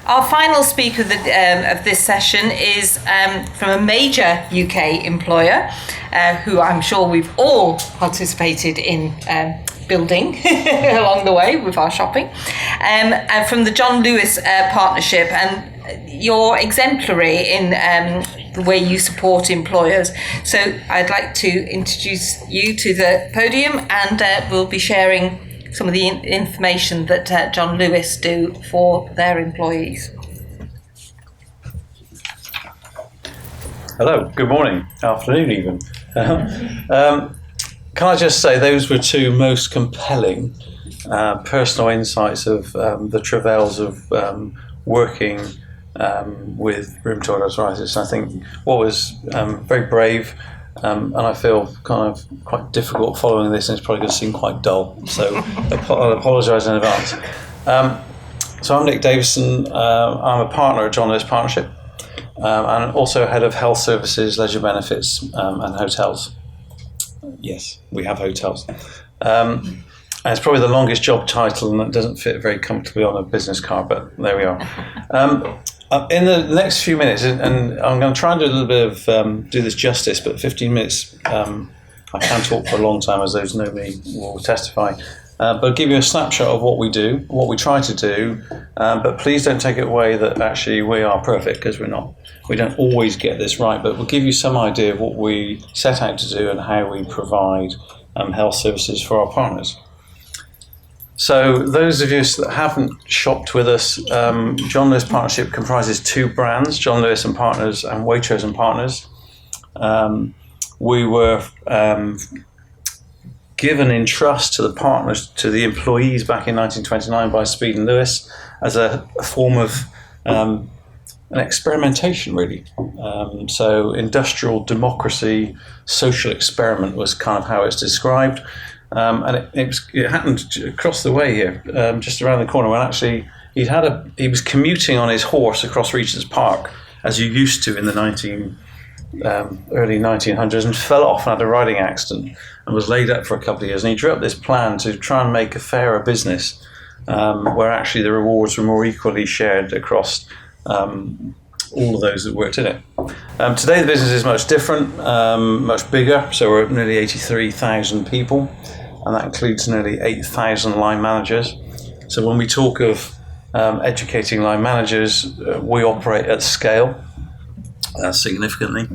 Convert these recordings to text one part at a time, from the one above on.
Our final speaker of this session is from a major UK employer, who I'm sure we've all participated in building along the way with our shopping, and from the John Lewis Partnership, and you're exemplary in the way you support employers. So I'd like to introduce you to the podium, and we'll be sharing some of the information that John Lewis do for their employees. Hello, good morning, afternoon even. Can I just say those were two most compelling personal insights of the travails of working with rheumatoid arthritis. I think what was very brave, and I feel kind of quite difficult following this, and it's probably going to seem quite dull, so I'll apologise in advance. So I'm Nick Davison. I'm a partner at John Lewis Partnership, and also head of health services, leisure benefits, and hotels. Yes, we have hotels. And it's probably the longest job title, and it doesn't fit very comfortably on a business card, but there we are. In the next few minutes, and I'm going to try and do a little bit of do this justice, but 15 minutes, I can talk for a long time, as those who know me will testify. But I'll give you a snapshot of what we do, what we try to do, but please don't take it away that actually we are perfect, because we're not. We don't always get this right, but we'll give you some idea of what we set out to do and how we provide health services for our partners. So those of you that haven't shopped with us, John Lewis Partnership comprises two brands, John Lewis and Partners and Waitrose and Partners. We were given in trust to the partners, to the employees back in 1929 by Speed and Lewis as a form of an experimentation, really. So industrial democracy, social experiment was kind of how it's described. And it happened across the way here, just around the corner, when actually he was commuting on his horse across Regent's Park, as you used to in the early 1900s, and fell off and had a riding accident and was laid up for a couple of years. And he drew up this plan to try and make a fairer business, where actually the rewards were more equally shared across all of those that worked in it. Today the business is much different, much bigger, so we're at nearly 83,000 people, and that includes nearly 8,000 line managers. So when we talk of educating line managers, we operate at scale significantly.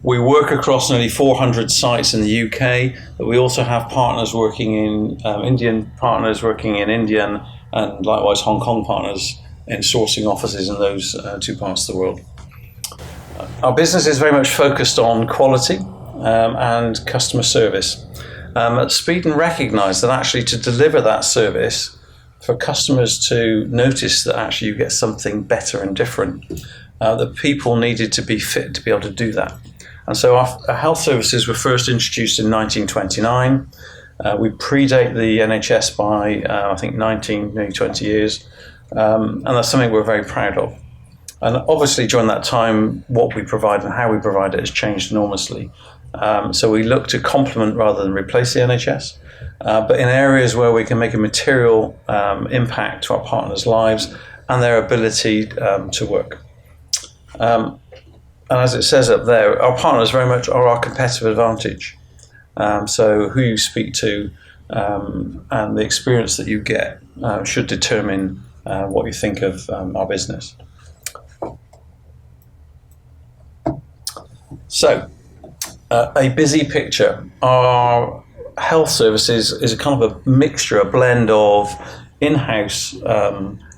We work across nearly 400 sites in the UK, but we also have partners working in Indian partners working in India, and likewise Hong Kong partners in sourcing offices in those two parts of the world. Our business is very much focused on quality and customer service. At Speed and recognise that actually to deliver that service, for customers to notice that actually you get something better and different, that people needed to be fit to be able to do that. And so our health services were first introduced in 1929. We predate the NHS by, I think, nearly 20 years. And that's something we're very proud of. And obviously during that time, what we provide and how we provide it has changed enormously. So we look to complement rather than replace the NHS, but in areas where we can make a material impact to our partners' lives and their ability to work. And as it says up there, our partners very much are our competitive advantage. So who you speak to and the experience that you get should determine what you think of our business. So, a busy picture. Our health services is a kind of a mixture, a blend of in-house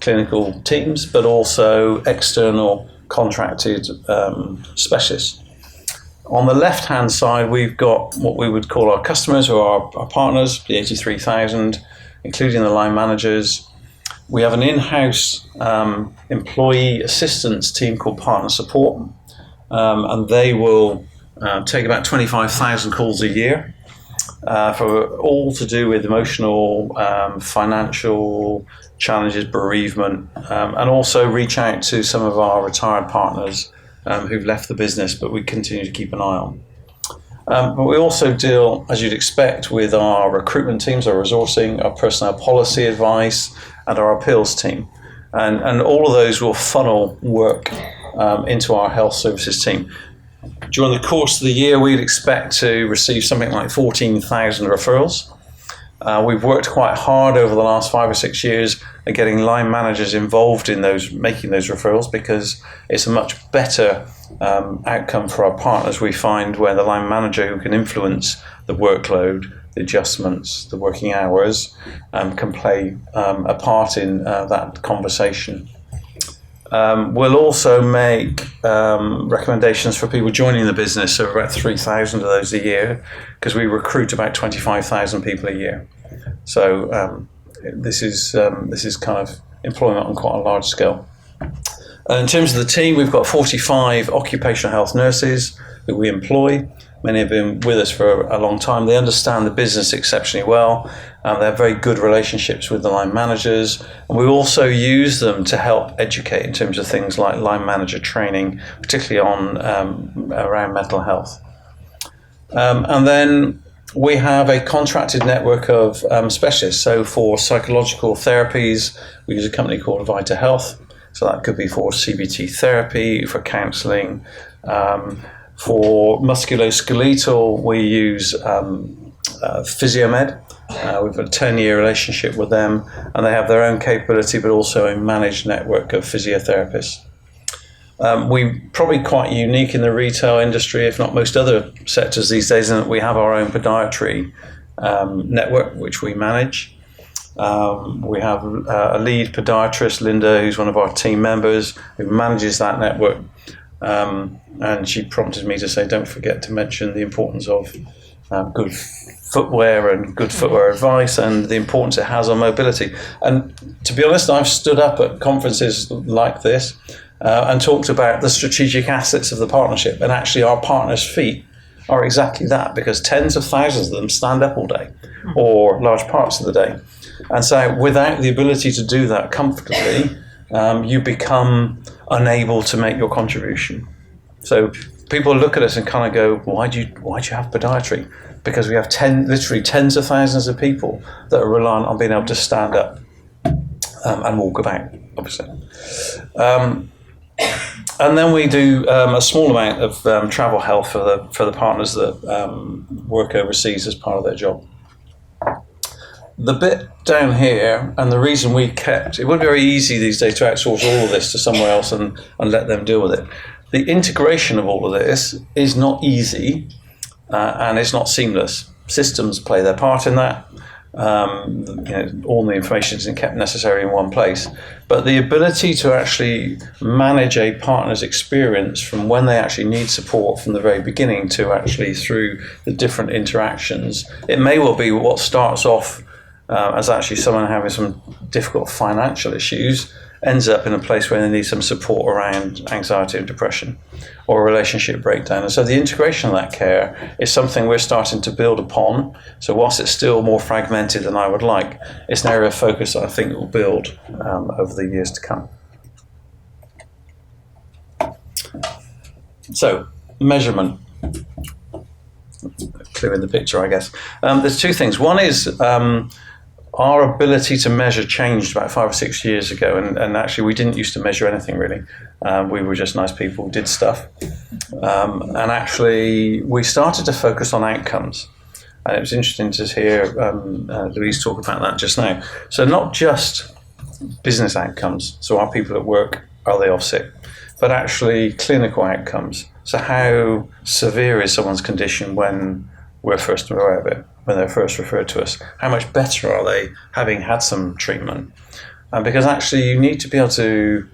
clinical teams, but also external contracted specialists. On the left-hand side, we've got what we would call our customers, who are our partners, the 83,000, including the line managers. We have an in-house employee assistance team called Partner Support, and they will take about 25,000 calls a year for all to do with emotional, financial challenges, bereavement, and also reach out to some of our retired partners who've left the business, but we continue to keep an eye on. But we also deal, as you'd expect, with our recruitment teams, our resourcing, our personnel policy advice, and our appeals team. And all of those will funnel work into our health services team. During the course of the year, we'd expect to receive something like 14,000 referrals. We've worked quite hard over the last 5 or 6 years at getting line managers involved in making those referrals, because it's a much better outcome for our partners, we find, where the line manager who can influence the workload, the adjustments, the working hours, can play a part in that conversation. We'll also make recommendations for people joining the business, so about 3,000 of those a year, because we recruit about 25,000 people a year. So this is kind of employment on quite a large scale. In terms of the team, we've got 45 occupational health nurses who we employ. Many have been with us for a long time. They understand the business exceptionally well. They have very good relationships with the line managers. And we also use them to help educate in terms of things like line manager training, particularly on around mental health. And then we have a contracted network of specialists. So for psychological therapies, we use a company called Vita Health. So that could be for CBT therapy, for counselling. For musculoskeletal, we use Physiomed. We've got a 10-year relationship with them, and they have their own capability, but also a managed network of physiotherapists. We're probably quite unique in the retail industry, if not most other sectors these days, in that we have our own podiatry network, which we manage. We have a lead podiatrist, Linda, who's one of our team members, who manages that network. And she prompted me to say, don't forget to mention the importance of good footwear and good footwear advice, and the importance it has on mobility. And to be honest, I've stood up at conferences like this and talked about the strategic assets of the partnership, and actually our partners' feet are exactly that, because tens of thousands of them stand up all day or large parts of the day. And so without the ability to do that comfortably, you become unable to make your contribution. So people look at us and kind of go, why do you have podiatry? Because we have literally tens of thousands of people that are reliant on being able to stand up and walk about, obviously. And then we do a small amount of travel health for the partners that work overseas as part of their job. The bit down here, and the reason it would be very easy these days to outsource all of this to somewhere else and let them deal with it. The integration of all of this is not easy, and it's not seamless. Systems play their part in that. All the information isn't kept necessarily in one place. But the ability to actually manage a partner's experience from when they actually need support from the very beginning to actually through the different interactions, it may well be what starts off as actually someone having some difficult financial issues ends up in a place where they need some support around anxiety and depression or a relationship breakdown. And so the integration of that care is something we're starting to build upon. So whilst it's still more fragmented than I would like, it's an area of focus that I think will build over the years to come. So, measurement. Clear in the picture, I guess. There's two things. One is our ability to measure changed about 5 or 6 years ago, and actually we didn't used to measure anything really. We were just nice people, did stuff. And actually we started to focus on outcomes. And it was interesting to hear Louise talk about that just now. So not just business outcomes, so are people at work, are they off sick, but actually clinical outcomes. So how severe is someone's condition when we're first aware of it, when they're first referred to us? How much better are they having had some treatment? Because actually you need to be able to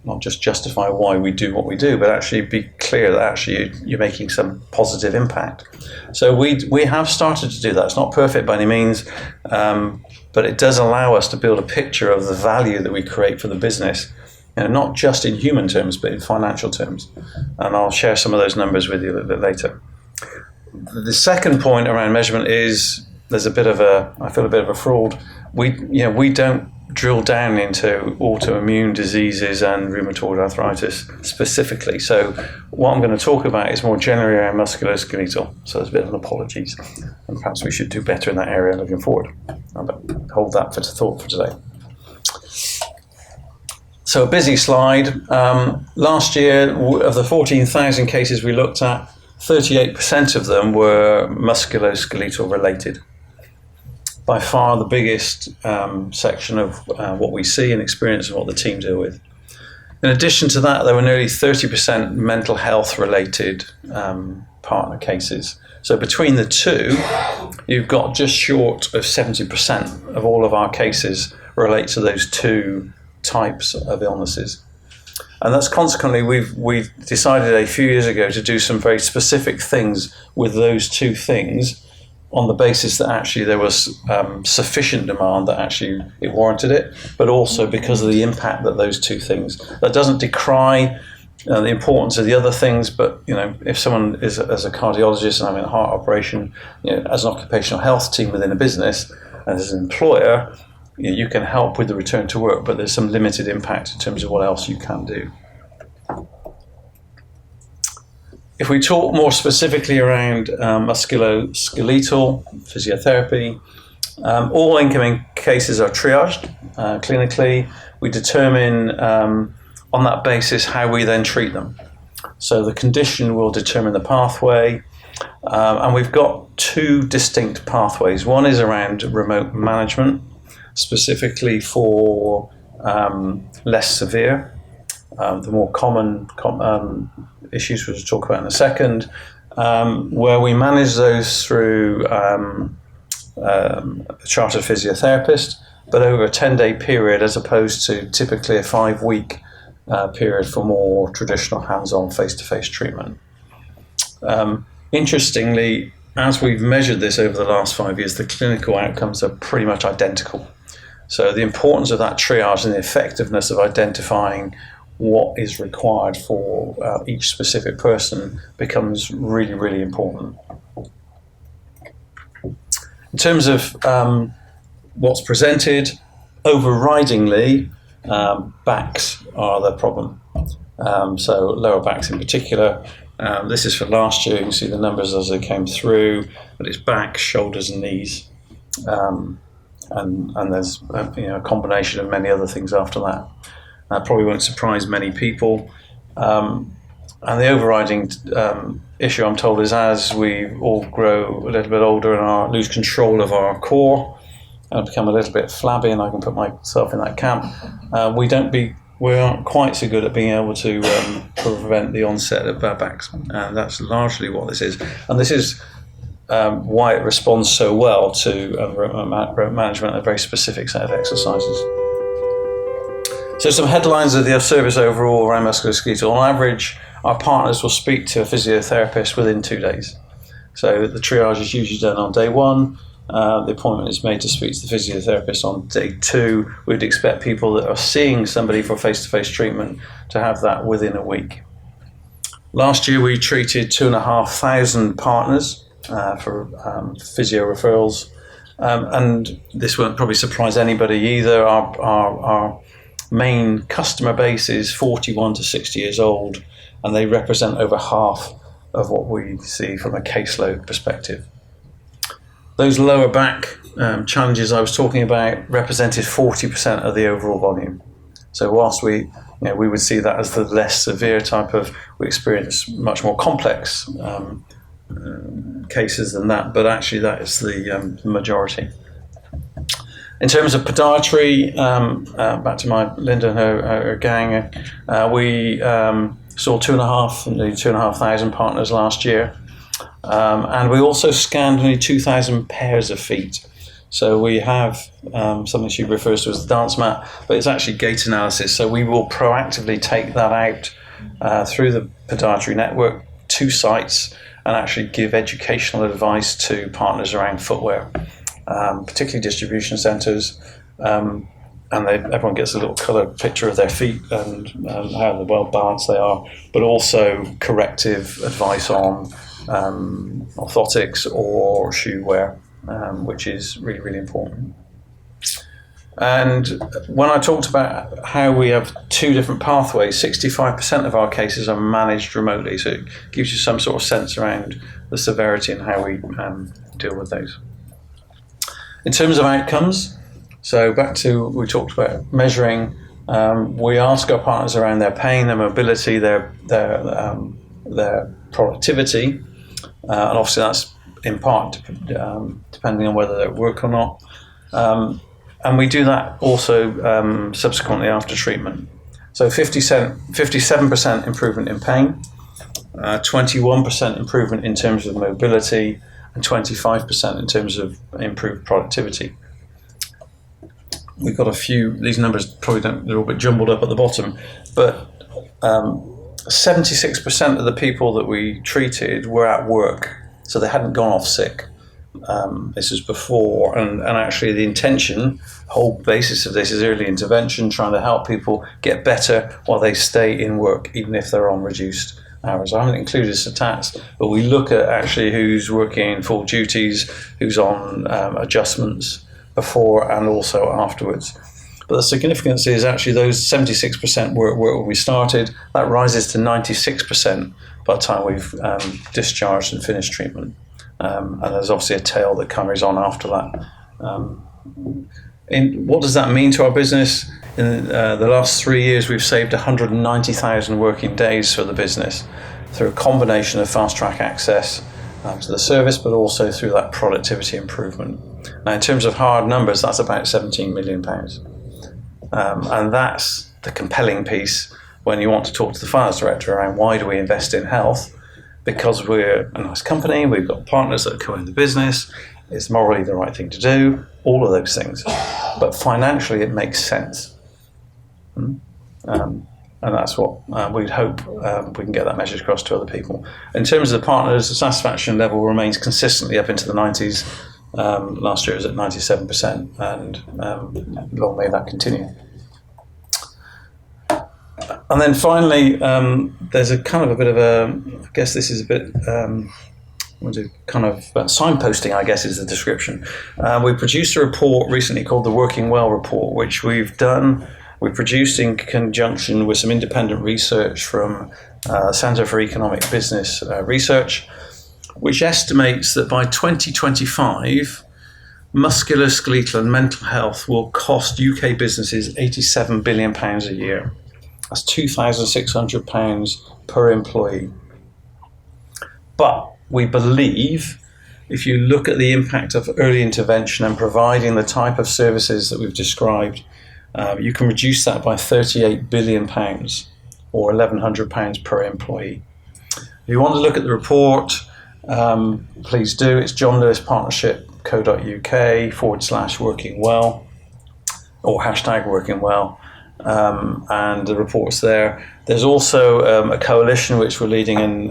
not just justify why we do what we do, but actually be clear that actually you're making some positive impact. So we have started to do that. It's not perfect by any means, but it does allow us to build a picture of the value that we create for the business, not just in human terms, but in financial terms. And I'll share some of those numbers with you a little bit later. The second point around measurement is I feel a bit of a fraud. We don't drill down into autoimmune diseases and rheumatoid arthritis specifically. So what I'm going to talk about is more generally around musculoskeletal. So there's a bit of an apologies, and perhaps we should do better in that area looking forward. I'll hold that for thought for today. So a busy slide. Last year, of the 14,000 cases we looked at, 38% of them were musculoskeletal related. By far the biggest section of what we see and experience and what the team deal with. In addition to that, there were nearly 30% mental health related partner cases. So between the two, you've got just short of 70% of all of our cases relate to those two types of illnesses. And that's consequently, we've decided a few years ago to do some very specific things with those two things on the basis that actually there was sufficient demand that actually it warranted it, but also because of the impact that those two things. That doesn't decry the importance of the other things, but if someone is as a cardiologist and having a heart operation, as an occupational health team within a business and as an employer, you can help with the return to work, but there's some limited impact in terms of what else you can do. If we talk more specifically around musculoskeletal physiotherapy, all incoming cases are triaged clinically. We determine on that basis how we then treat them. So the condition will determine the pathway, and we've got two distinct pathways. One is around remote management, specifically for less severe, the more common issues which we'll talk about in a second, where we manage those through a chartered physiotherapist, but over a 10-day period as opposed to typically a 5-week period for more traditional hands-on face-to-face treatment. Interestingly, as we've measured this over the last 5 years, the clinical outcomes are pretty much identical. So the importance of that triage and the effectiveness of identifying what is required for each specific person becomes really, really important. In terms of what's presented, overridingly, backs are the problem. So lower backs in particular. This is for last year. You can see the numbers as they came through, but it's back, shoulders and knees. And there's a combination of many other things after that. That probably won't surprise many people. And the overriding issue, I'm told, is as we all grow a little bit older and lose control of our core and become a little bit flabby, and I can put myself in that camp, we aren't quite so good at being able to prevent the onset of bad backs. And that's largely what this is. And this is why it responds so well to remote management, a very specific set of exercises. So some headlines of the service overall around musculoskeletal. On average, our partners will speak to a physiotherapist within 2 days. So the triage is usually done on day 1. The appointment is made to speak to the physiotherapist on day 2. We'd expect people that are seeing somebody for face-to-face treatment to have that within a week. Last year, we treated 2,500 partners for physio referrals. And this won't probably surprise anybody either. Our main customer base is 41 to 60 years old, and they represent over half of what we see from a caseload perspective. Those lower back challenges I was talking about represented 40% of the overall volume. So whilst we would see that as the less severe type of, we experience much more complex cases than that, but actually that is the majority. In terms of podiatry, back to Linda and her gang, we saw 2,500 partners last year. And we also scanned nearly 2,000 pairs of feet. So we have something she refers to as the dance mat, but it's actually gait analysis. So we will proactively take that out through the podiatry network to sites and actually give educational advice to partners around footwear. Particularly distribution centres, and everyone gets a little colour picture of their feet and how well balanced they are, but also corrective advice on orthotics or shoe wear, which is really, really important. And when I talked about how we have two different pathways, 65% of our cases are managed remotely, so it gives you some sort of sense around the severity and how we deal with those. In terms of outcomes, so back to, we talked about measuring We ask our partners around their pain, their mobility, their productivity, and obviously that's in part depending on whether they're at work or not. And we do that also subsequently after treatment. So 57% improvement in pain, 21% improvement in terms of mobility, and 25% in terms of improved productivity. We've got a few, these numbers probably they're a little bit jumbled up at the bottom, but 76% of the people that we treated were at work, so they hadn't gone off sick. This was before, and actually the intention, whole basis of this is early intervention, trying to help people get better while they stay in work, even if they're on reduced hours. I haven't included stats, but we look at actually who's working full duties, who's on adjustments before and also afterwards. But the significance is actually those 76% were when we started, that rises to 96% by the time we've discharged and finished treatment. And there's obviously a tail that carries on after that. What does that mean to our business? In the last 3 years, we've saved 190,000 working days for the business through a combination of fast-track access to the service, but also through that productivity improvement. Now, in terms of hard numbers, that's about £17 million. And that's the compelling piece when you want to talk to the finance director around why do we invest in health? Because we're a nice company, we've got partners that co-own the business, it's morally the right thing to do, all of those things. But financially, it makes sense. And that's what we'd hope we can get that message across to other people. In terms of the partners, the satisfaction level remains consistently up into the 90s. Last year it was at 97%, and long may that continue. And then finally, there's a kind of a bit of a, I guess this is a bit, kind of signposting, I guess is the description. We produced a report recently called the Working Well Report, which we produced in conjunction with some independent research from Centre for Economic Business Research, which estimates that by 2025, musculoskeletal and mental health will cost UK businesses £87 billion a year. That's £2,600 per employee. But we believe, if you look at the impact of early intervention and providing the type of services that we've described, you can reduce that by £38 billion or £1,100 per employee. If you want to look at the report, please do. It's johnlewispartnership.co.uk/workingwell or #workingwell. And the report's there. There's also a coalition which we're leading, and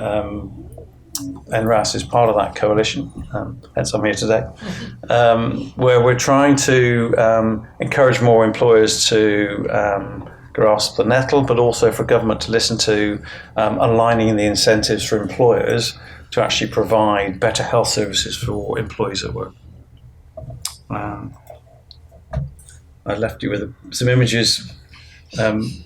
NRAS is part of that coalition, hence I'm here today, where we're trying to encourage more employers to grasp the nettle, but also for government to listen to aligning the incentives for employers to actually provide better health services for employees at work. I left you with some images.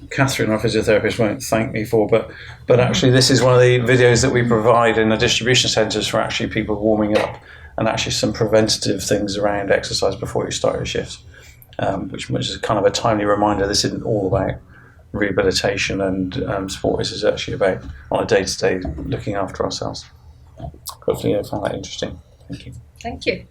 Catherine, our physiotherapist, won't thank me for, but actually this is one of the videos that we provide in the distribution centres for actually people warming up and actually some preventative things around exercise before you start your shifts, which is kind of a timely reminder this isn't all about rehabilitation and sport. This is actually about, on a day-to-day, looking after ourselves. Hopefully you found that interesting. Thank you. Thank you.